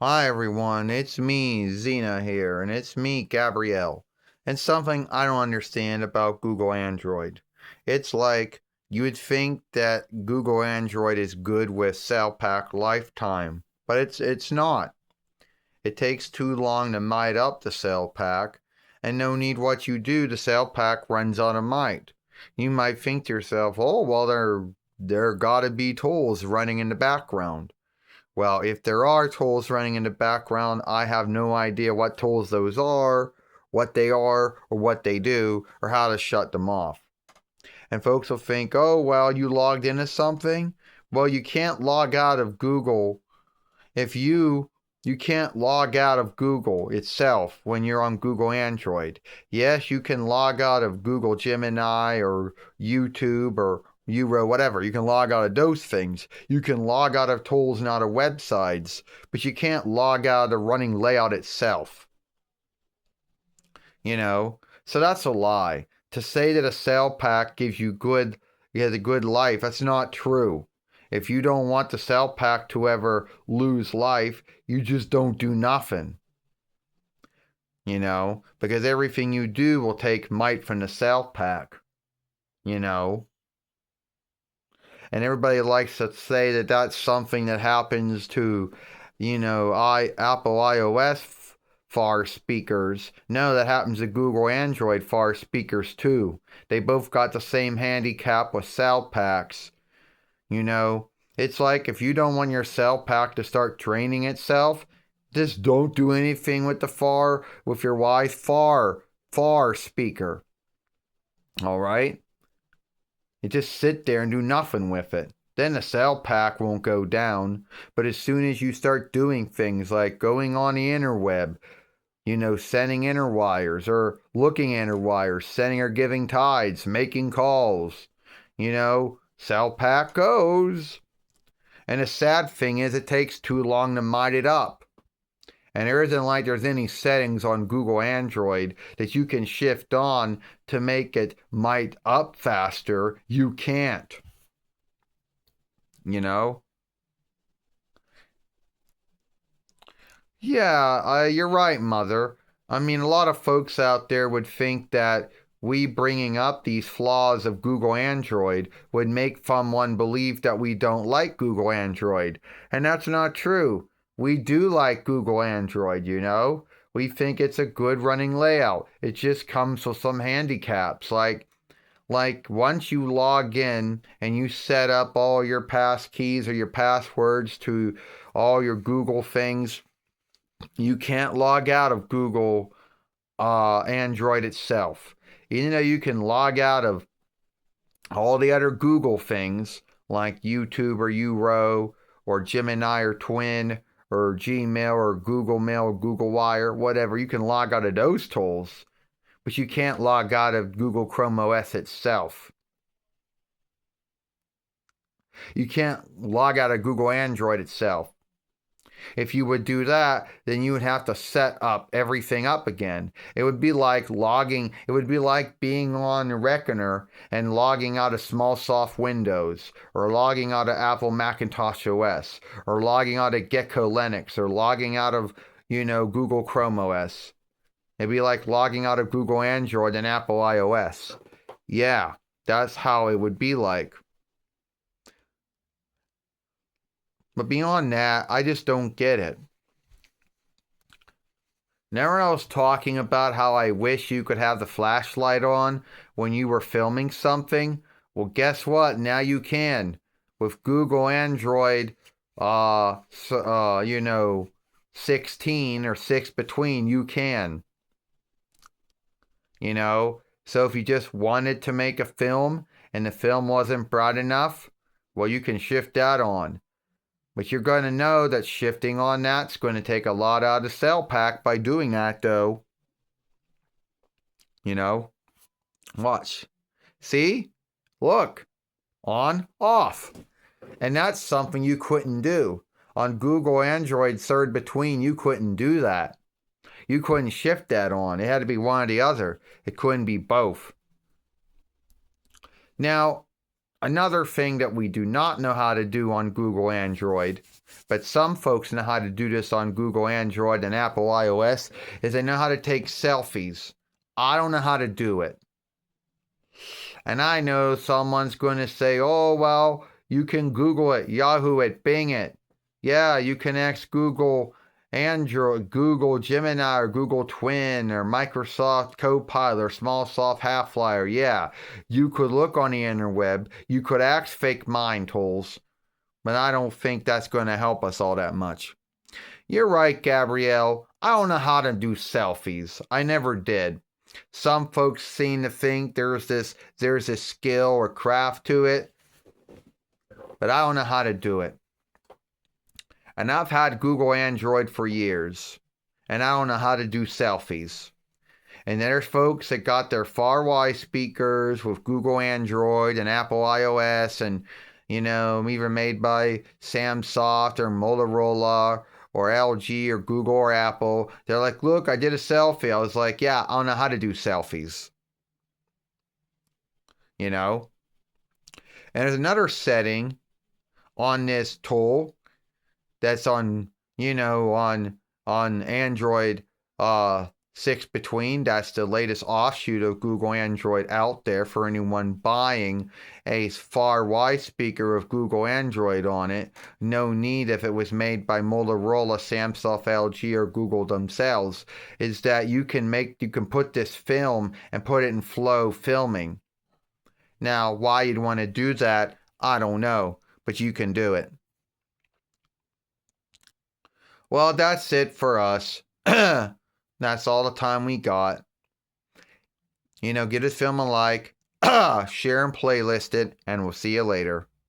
Hi everyone, it's me, Xena here, and it's me, Gabrielle. And something I don't understand about Google Android. It's like you would think that Google Android is good with cell pack lifetime, but it's not. It takes too long to mite up the cell pack, and no need what you do, the cell pack runs out of mite. You might think to yourself, oh well there gotta be tools running in the background. Well, if there are tools running in the background, I have no idea what tools those are, what they are, or what they do, or how to shut them off. And folks will think, oh, well, you logged into something? Well, you can't log out of Google. If you can't log out of Google itself when you're on Google Android. Yes, you can log out of Google Gemini or YouTube or Euro, whatever. You can log out of those things. You can log out of tools and out of websites, but you can't log out of the running layout itself. So that's a lie. To say that a cell pack gives you a good life, that's not true. If you don't want the cell pack to ever lose life, you just don't do nothing. Because everything you do will take might from the cell pack. And everybody likes to say that that's something that happens to, Apple iOS far speakers. No, that happens to Google Android far speakers too. They both got the same handicap with cell packs. It's like if you don't want your cell pack to start draining itself, just don't do anything with your far speaker. All right? You just sit there and do nothing with it. Then the cell pack won't go down. But as soon as you start doing things like going on the interweb, sending interwires or looking interwires, sending or giving tides, making calls, cell pack goes. And the sad thing is it takes too long to mite it up. And there isn't like there's any settings on Google Android that you can shift on to make it mite up faster. You can't. Yeah, you're right, Mother. I mean, a lot of folks out there would think that we bringing up these flaws of Google Android would make someone believe that we don't like Google Android. And that's not true. We do like Google Android, We think it's a good running layout. It just comes with some handicaps. Like once you log in and you set up all your pass keys or your passwords to all your Google things, you can't log out of Google Android itself. Even though you can log out of all the other Google things like YouTube or Euro or Gemini or Twin or Gmail or Google Mail or Google Wire, whatever, you can log out of those tools, but you can't log out of Google Chrome OS itself. You can't log out of Google Android itself. If you would do that, then you would have to set up everything up again. It would be like being on Reckoner and logging out of Smallsoft Windows, or logging out of Apple Macintosh OS, or logging out of Gecko Linux, or logging out of, Google Chrome OS. It'd be like logging out of Google Android and Apple iOS. Yeah, that's how it would be like. But beyond that, I just don't get it. Never I was talking about how I wish you could have the flashlight on when you were filming something. Well, guess what? Now you can. With Google Android, 16 or 6 between, you can. So if you just wanted to make a film and the film wasn't bright enough, well, you can shift that on. But you're going to know that shifting on that's going to take a lot out of the cell pack by doing that, though. Watch. See? Look. On, off. And that's something you couldn't do. On Google Android third between, you couldn't do that. You couldn't shift that on. It had to be one or the other. It couldn't be both. Now, another thing that we do not know how to do on Google Android but some folks know how to do this on Google Android and Apple iOS, is they know how to take selfies. I don't know how to do it. And I know someone's going to say, oh, well, you can Google it, Yahoo it, Bing it. Yeah, you can ask Google Android, Google Gemini, or Google Twin, or Microsoft Copilot, or Smallsoft Half-Flyer. Yeah, you could look on the interweb. You could ask fake mind tools. But I don't think that's going to help us all that much. You're right, Gabrielle. I don't know how to do selfies. I never did. Some folks seem to think there's this skill or craft to it, but I don't know how to do it. And I've had Google Android for years, and I don't know how to do selfies. And there's folks that got their Far-Wide speakers with Google Android and Apple iOS, and either made by Samsung or Motorola or LG or Google or Apple. They're like, look, I did a selfie. I was like, yeah, I don't know how to do selfies. And there's another setting on this tool that's on Android 6 between. That's the latest offshoot of Google Android out there for anyone buying a far-wide speaker with Google Android on it. No need if it was made by Motorola, Samsung, LG, or Google themselves. Is that you can put this film and put it in flow filming. Now, why you'd want to do that, I don't know, but you can do it. Well, that's it for us. That's all the time we got. Give this film a like, share and playlist it, and we'll see you later.